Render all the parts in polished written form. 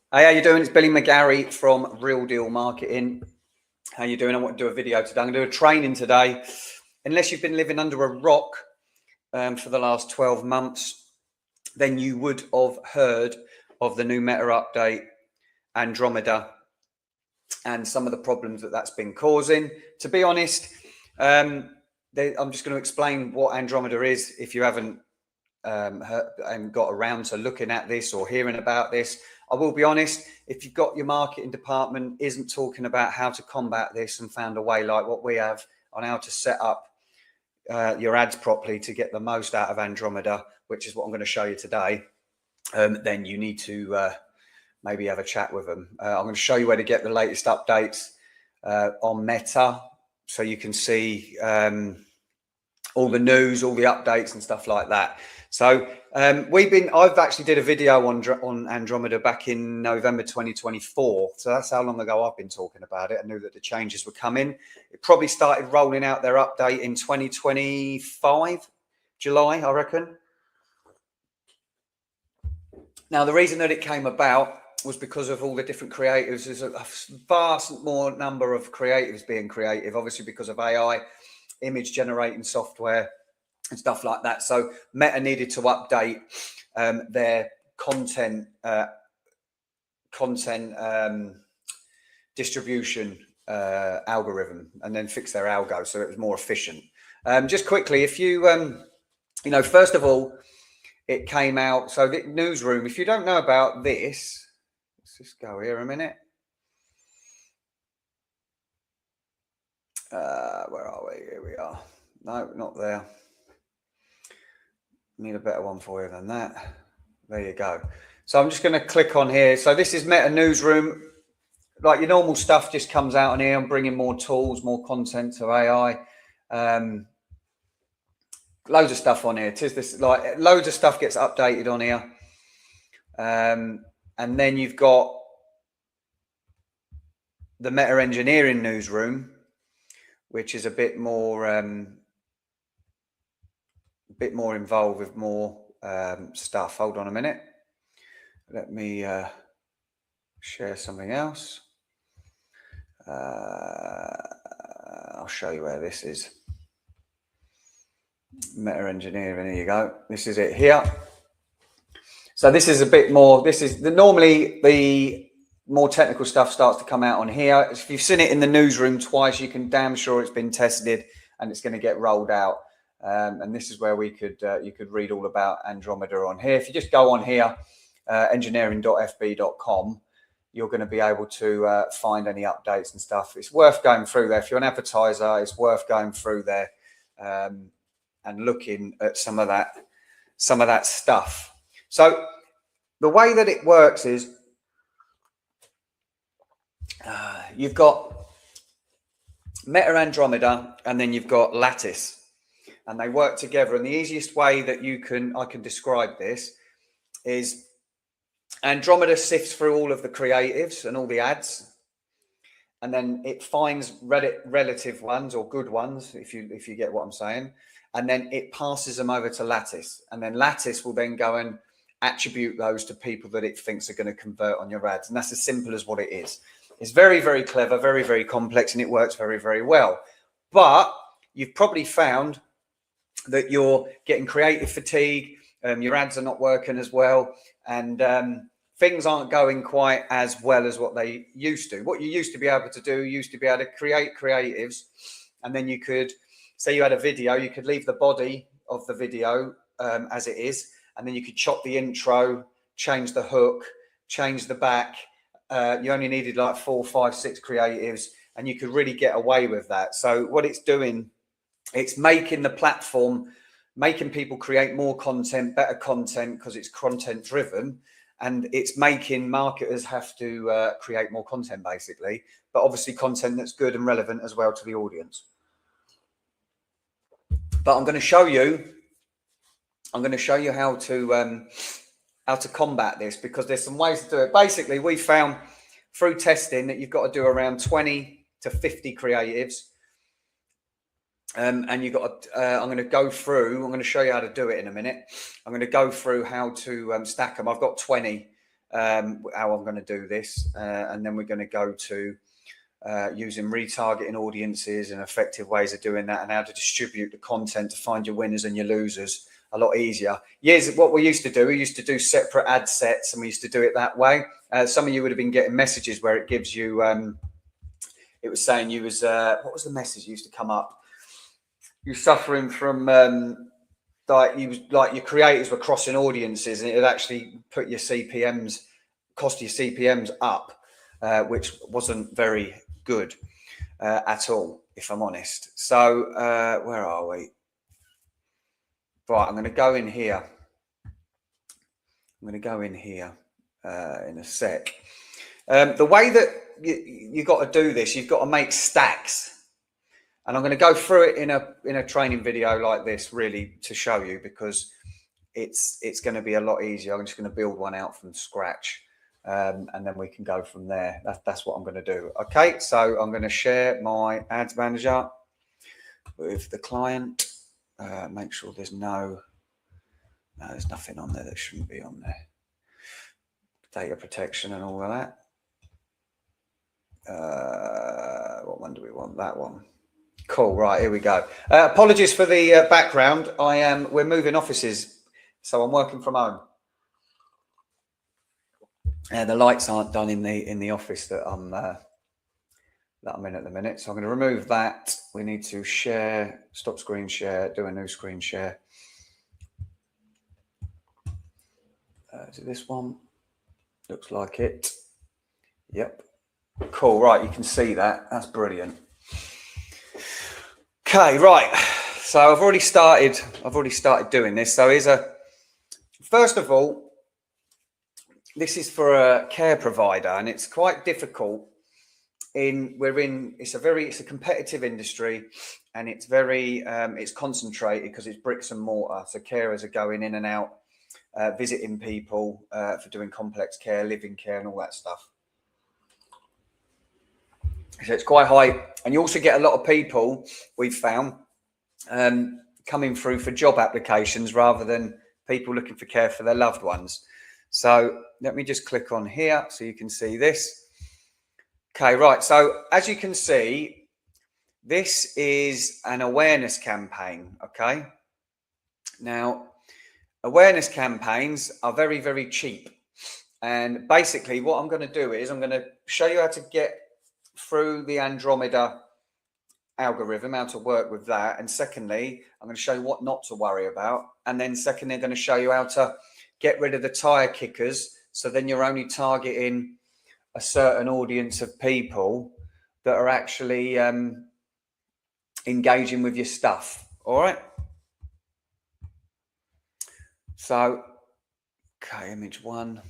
Hey, how you doing? It's Billy McGarry from Real Deal Marketing. How you doing? I want to do a video today. I'm going to do a training today. Unless you've been living under a rock for the last 12 months, then you would have heard of the new meta update, Andromeda, and some of the problems that that's been causing. To be honest, I'm just going to explain what Andromeda is if you haven't got around to looking at this or hearing about this. I will be honest, if you've got your marketing department isn't talking about how to combat this and found a way like what we have on how to set up your ads properly to get the most out of Andromeda, which is what I'm going to show you today, then you need to maybe have a chat with them. I'm going to show you where to get the latest updates on Meta, so you can see all the news, all the updates and stuff like that. So I've actually did a video on Andromeda back in November 2024. So that's how long ago I've been talking about it. I knew that the changes were coming. It probably started rolling out their update in 2025, July, I reckon. Now, the reason that it came about was because of all the different creatives. There's a vast more number of creatives being creative, obviously because of AI, image generating software and stuff like that. So Meta needed to update their content distribution algorithm, and then fix their algo so it was more efficient. Just quickly, if you first of all, it came out. So the newsroom, if you don't know about this, let's just go here a minute. Where are we? Here we are. No, not there. Need a better one for you than that. There you go. So I'm just going to click on here. So this is Meta Newsroom. Like your normal stuff just comes out on here. I'm bringing more tools, more content to AI. Loads of stuff on here. It is this, like loads of stuff gets updated on here. And then you've got the Meta Engineering Newsroom, which is a bit more involved with more stuff. Hold on a minute. Let me share something else. I'll show you where this is. Meta Engineering, here you go. This is it here. So this is a bit more, normally the more technical stuff starts to come out on here. If you've seen it in the newsroom twice, you can damn sure it's been tested and it's going to get rolled out. And this is where you could read all about Andromeda on here. If you just go on here, engineering.fb.com, you're going to be able to find any updates and stuff. It's worth going through there. If you're an advertiser, it's worth going through there and looking at some of that stuff. So the way that it works is you've got Meta Andromeda and then you've got Lattice, and they work together. And the easiest way that I can describe this is Andromeda sifts through all of the creatives and all the ads, and then it finds relative ones or good ones, if you get what I'm saying, and then it passes them over to Lattice, and then Lattice will then go and attribute those to people that it thinks are going to convert on your ads. And that's as simple as what it is. It's very, very clever, very, very complex, and it works very, very well. But you've probably found that you're getting creative fatigue, your ads are not working as well, and things aren't going quite as well as what they used to. What you used to be able to do, you used to be able to create creatives, and then you could, say you had a video, you could leave the body of the video as it is, and then you could chop the intro, change the hook, change the back. You only needed like 4, 5, 6 creatives, and you could really get away with that. So what it's doing, it's making the platform, making people create more content, better content, because it's content driven, and it's making marketers have to create more content basically, but obviously content that's good and relevant as well to the audience. But I'm going to show you how to combat this, because there's some ways to do it. Basically, we found through testing that you've got to do around 20 to 50 creatives. And you've got to, I'm going to show you how to do it in a minute. I'm going to go through how to stack them. I've got 20 how I'm going to do this, and then we're going to go to using retargeting audiences and effective ways of doing that, and how to distribute the content to find your winners and your losers a lot easier. Years, what we used to do separate ad sets, and we used to do it that way. Some of you would have been getting messages where it gives you, it was saying you was, what was the message used to come up? You're suffering from, like your creators were crossing audiences, and it would actually put your CPMs, cost your CPMs up, which wasn't very good at all, if I'm honest. So where are we? Right, I'm going to go in here. I'm going to go in here in a sec. The way that you got to do this, you've got to make stacks, and I'm going to go through it in a training video like this, really, to show you, because it's going to be a lot easier. I'm just going to build one out from scratch, and then we can go from there. That's what I'm going to do. Okay, so I'm going to share my ads manager with the client. Make sure there's there's nothing on there that shouldn't be on there. Data protection and all of that. What one do we want? That one. Cool. Right, here we go. Apologies for the background. We're moving offices, so I'm working from home. The lights aren't done in the office that I'm in at the minute. So I'm going to remove that. We need to share, stop screen share, do a new screen share. Is it this one? Looks like it. Yep. Cool. Right, you can see that. That's brilliant. Okay, right. So I've already started doing this. So first of all, this is for a care provider, and it's quite difficult. It's a competitive industry, and it's very it's concentrated because it's bricks and mortar. So carers are going in and out, visiting people for doing complex care, living care, and all that stuff. So it's quite high, and you also get a lot of people, we've found, coming through for job applications rather than people looking for care for their loved ones. So let me just click on here so you can see this. Okay, right. So as you can see, this is an awareness campaign. Okay. Now, awareness campaigns are very, very cheap. And basically what I'm going to do is I'm going to show you how to get through the Andromeda algorithm, how to work with that. And secondly, I'm going to show you what not to worry about. And then secondly, I'm going to show you how to get rid of the tire kickers. So then you're only targeting a certain audience of people that are actually engaging with your stuff. All right. So, okay, image one.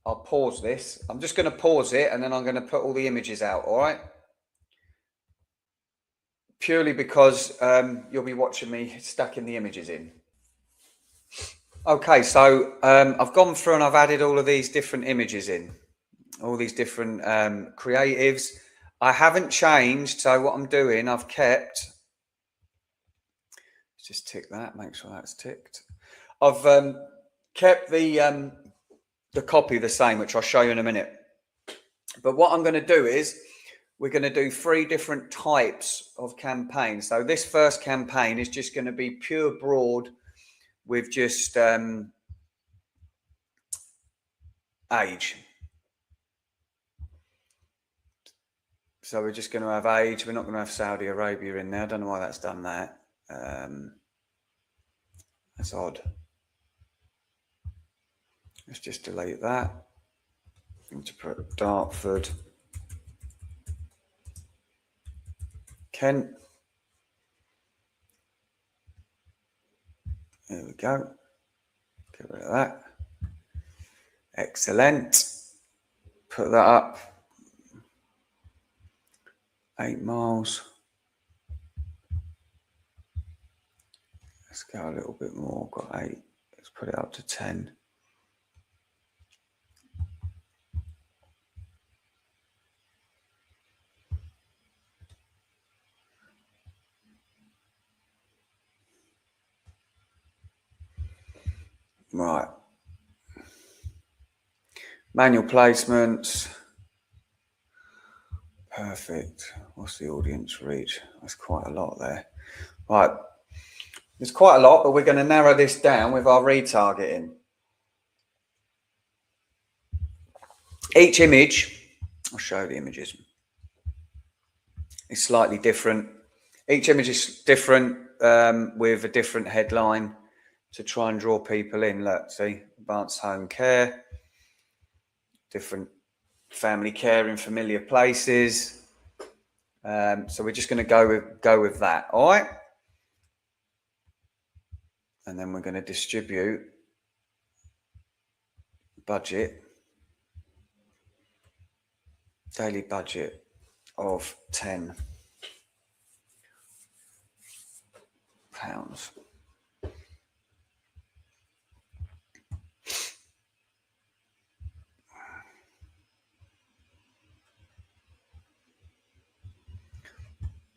I'll pause this. I'm just going to pause it, and then I'm going to put all the images out. All right. Purely because you'll be watching me stacking the images in. Okay, so I've gone through and I've added all of these different images in, all these different creatives. I haven't changed, so what I'm doing, I've kept, let's just tick that, make sure that's ticked. I've kept the copy the same, which I'll show you in a minute. But what I'm going to do is we're going to do 3 different types of campaigns. So this first campaign is just going to be pure broad with just age. So we're just going to have age. We're not going to have Saudi Arabia in there. I don't know why that's done that. That's odd. Let's just delete that. I need to put Dartford, Kent. There we go. Get rid of that. Excellent. Put that up. 8 miles. Let's go a little bit more. Got 8. Let's put it up to 10. Right. Manual placements. Perfect. What's the audience reach? That's quite a lot there. Right. There's quite a lot, but we're going to narrow this down with our retargeting. Each image, I'll show you the images, is slightly different. Each image is different with a different headline to try and draw people in. Look, see, advanced home care, different family care in familiar places. So we're just going to go with that, all right? And then we're going to distribute budget, daily budget of £10.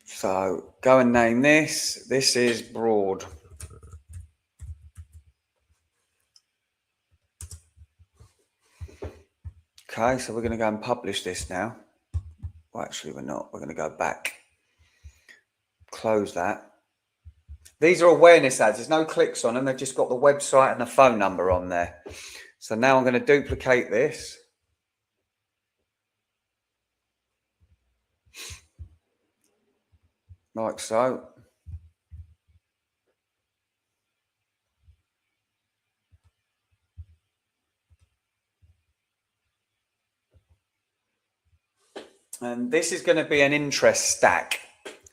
So go and name this. This is broad. Okay, so we're going to go and publish this now. Well, actually, we're not. We're going to go back. Close that. These are awareness ads. There's no clicks on them. They've just got the website and the phone number on there. So now I'm going to duplicate this. Like so. And this is going to be an interest stack.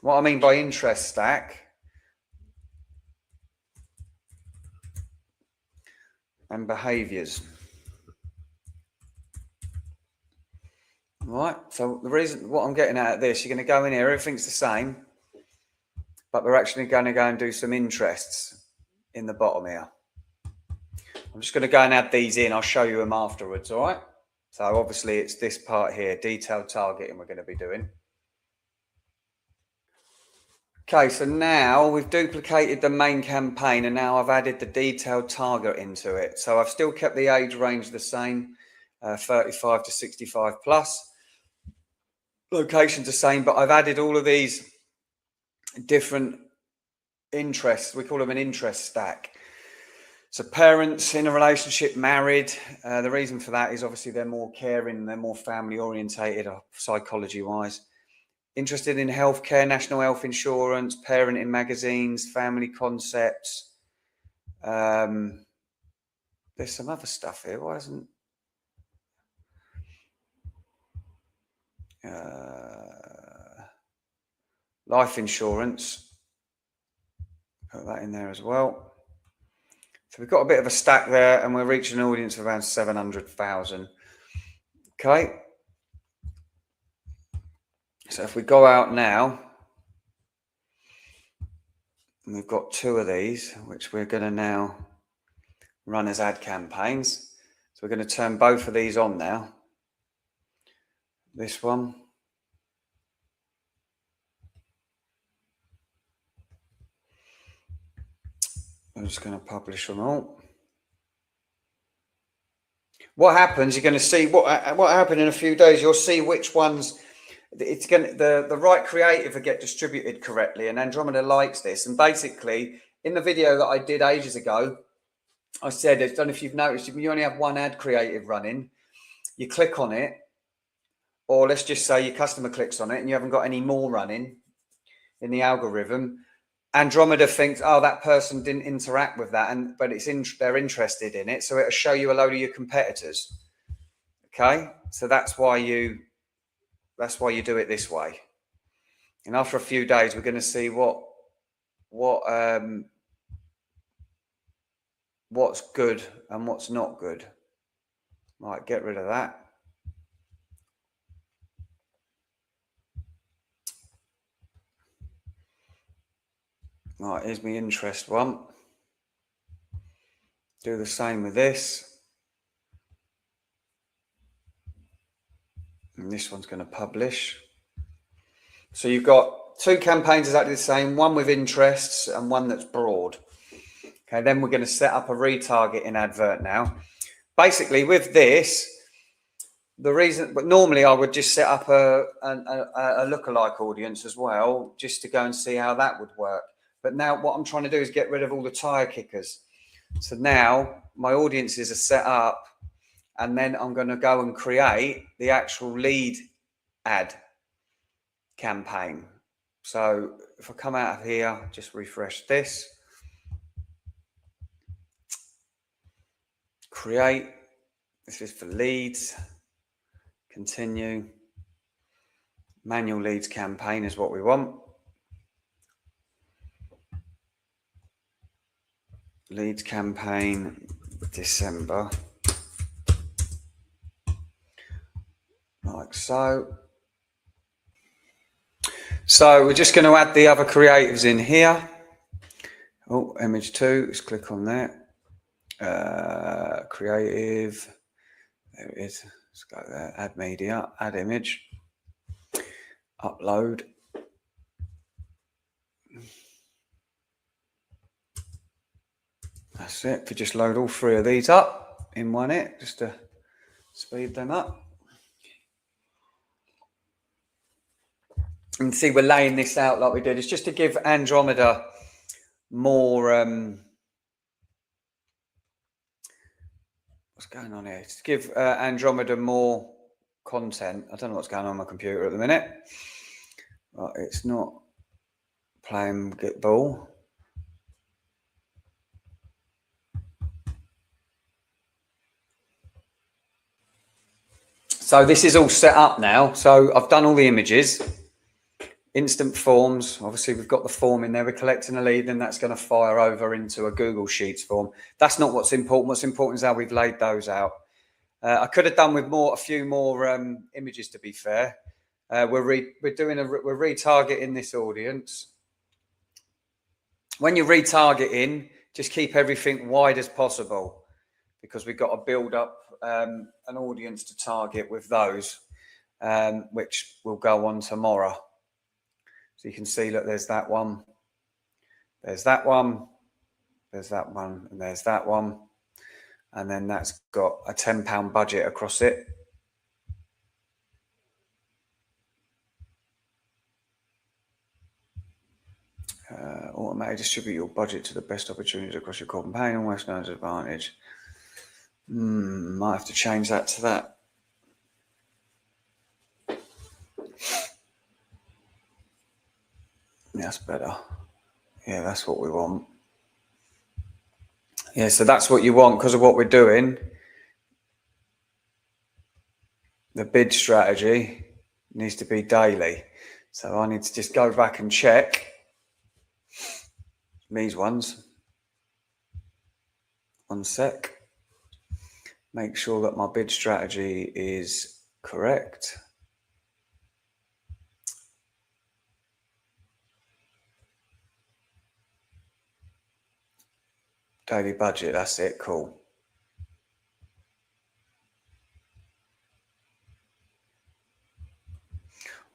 What I mean by interest stack and behaviors. All right. So the reason, what I'm getting at this, you're going to go in here, everything's the same, but we're actually going to go and do some interests in the bottom here. I'm just going to go and add these in. I'll show you them afterwards. All right. So obviously it's this part here, detailed targeting we're going to be doing. Okay, so now we've duplicated the main campaign and now I've added the detailed target into it. So I've still kept the age range the same, 35 to 65 plus. Location's the same, but I've added all of these different interests. We call them an interest stack. So parents in a relationship, married. The reason for that is obviously they're more caring, they're more family orientated, psychology wise. Interested in healthcare, national health insurance, parenting magazines, family concepts. There's some other stuff here. Why isn't life insurance? Put that in there as well. So we've got a bit of a stack there and we're reaching an audience of around 700,000. Okay. So if we go out now, and we've got two of these, which we're going to now run as ad campaigns. So we're going to turn both of these on now. This one. I'm just going to publish them all. What happens, you're going to see what happened in a few days. You'll see which ones it's going to, the right creative will get distributed correctly, and Andromeda likes this. And basically, in the video that I did ages ago, I said, I don't know if you've noticed, if you only have one ad creative running, you click on it, or let's just say your customer clicks on it and you haven't got any more running in the algorithm. Andromeda thinks, oh, that person didn't interact with that, but they're interested in it, so it'll show you a load of your competitors. Okay, so that's why you do it this way. And after a few days, we're going to see what's good and what's not good. Right, get rid of that. Right, here's my interest one. Do the same with this. And this one's going to publish. So you've got two campaigns exactly the same, one with interests and one that's broad. Okay, then we're going to set up a retargeting advert now. Basically, with this, the reason, but normally I would just set up a lookalike audience as well, just to go and see how that would work. But now what I'm trying to do is get rid of all the tire kickers. So now my audiences are set up, and then I'm going to go and create the actual lead ad campaign. So if I come out of here, just refresh this, create, this is for leads, continue, manual leads campaign is what we want. Leads campaign, December, like so. So we're just going to add the other creatives in here. Oh, image 2, let's click on that. Creative, there it is. Let's go there, add media, add image, upload. That's it. If you just load all 3 of these up in one hit, just to speed them up. And see, we're laying this out like we did. It's just to give Andromeda more, what's going on here? To give Andromeda more content. I don't know what's going on my computer at the minute. Right, it's not playing get ball. So this is all set up now. So I've done all the images, instant forms. Obviously we've got the form in there. We're collecting a lead, and that's going to fire over into a Google Sheets form. That's not what's important. What's important is how we've laid those out. I could have done with a few more images, to be fair. We're retargeting this audience. When you're retargeting, just keep everything wide as possible, because we've got to build up an audience to target with those, which will go on tomorrow. So you can see, look, there's that one, there's that one, there's that one, and there's that one. And then that's got a £10 budget across it. Automatically distribute your budget to the best opportunities across your campaign, almost known as advantage. Might have to change that to that. That's better. Yeah, that's what we want. Yeah, so that's what you want because of what we're doing. The bid strategy needs to be daily. So I need to just go back and check these ones. One sec. Make sure that my bid strategy is correct. Daily budget, that's it, cool.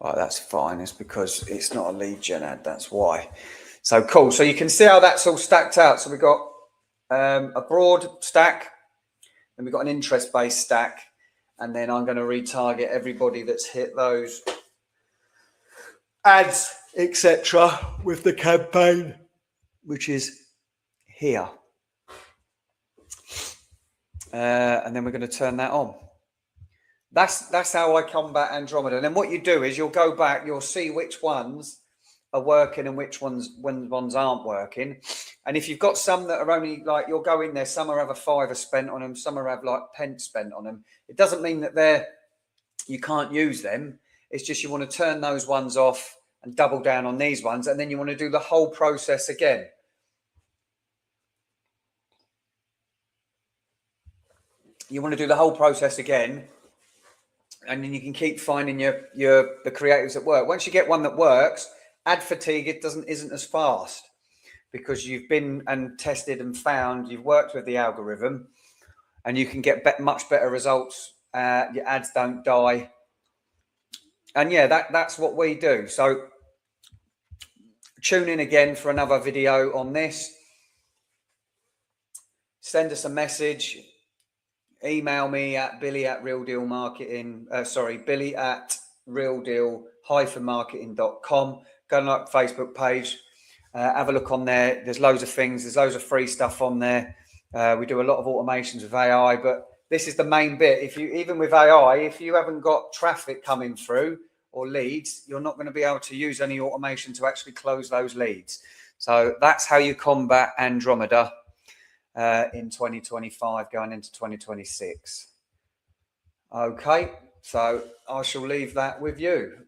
Right, that's fine. It's because it's not a lead gen ad, that's why. So cool. So you can see how that's all stacked out. So we've got a broad stack, and we've got an interest-based stack, and then I'm going to retarget everybody that's hit those ads, etc., with the campaign, which is here. And then we're going to turn that on. That's how I combat Andromeda. And then what you do is you'll go back, you'll see which ones are working and which ones aren't working. And if you've got some that are only like, you'll go in there, some are have a £5 spent on them, some are have like pence spent on them. It doesn't mean that you can't use them. It's just you want to turn those ones off and double down on these ones, and then you want to do the whole process again. You want to do the whole process again, and then you can keep finding the creatives that work. Once you get one that works, ad fatigue isn't as fast, because you've been and tested and found, you've worked with the algorithm, and you can get much better results. Your ads don't die. And yeah, that's what we do. So tune in again for another video on this. send us a message. Email me at billy@realdeal-marketing.com. Go on our Facebook page. Have a look on there. There's loads of things. There's loads of free stuff on there. We do a lot of automations with AI, but this is the main bit. Even with AI, if you haven't got traffic coming through or leads, you're not going to be able to use any automation to actually close those leads. So that's how you combat Andromeda in 2025 going into 2026. Okay, so I shall leave that with you.